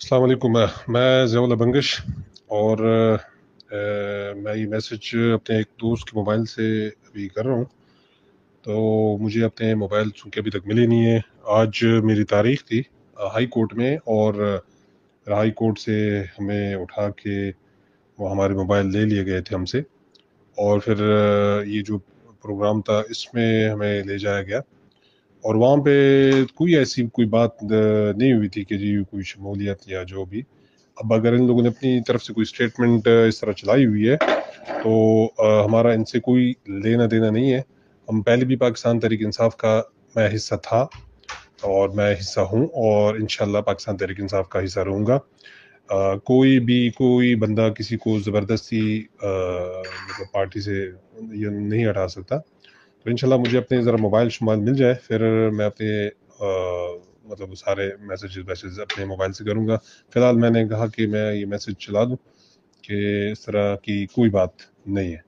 अस्सलाम वालेकुम। मैं ज़ियाउल बंगश और मैं ये मैसेज अपने एक दोस्त के मोबाइल से अभी कर रहा हूँ। तो मुझे अपने मोबाइल चूँकि अभी तक मिले नहीं है। आज मेरी तारीख़ थी हाई कोर्ट में, और हाई कोर्ट से हमें उठा के वो हमारे मोबाइल ले लिए गए थे हमसे, और फिर ये जो प्रोग्राम था इसमें हमें ले जाया गया, और वहाँ पे कोई ऐसी कोई बात नहीं हुई थी कि जी कोई शमूलियत या जो भी। अब अगर इन लोगों ने अपनी तरफ से कोई स्टेटमेंट इस तरह चलाई हुई है, तो हमारा इनसे कोई लेना देना नहीं है। हम पहले भी पाकिस्तान तहरीक इंसाफ का मैं हिस्सा था, और मैं हिस्सा हूँ, और इंशाल्लाह पाकिस्तान तहरीक इंसाफ का हिस्सा रहूँगा। कोई भी कोई बंदा किसी को ज़बरदस्ती मतलब पार्टी से ये नहीं हटा सकता। तो इंशाल्लाह मुझे अपने ज़रा मोबाइल शुमाइल मिल जाए, फिर मैं अपने मतलब सारे मैसेज अपने मोबाइल से करूँगा। फ़िलहाल मैंने कहा कि मैं ये मैसेज चला दूँ कि इस तरह की कोई बात नहीं है।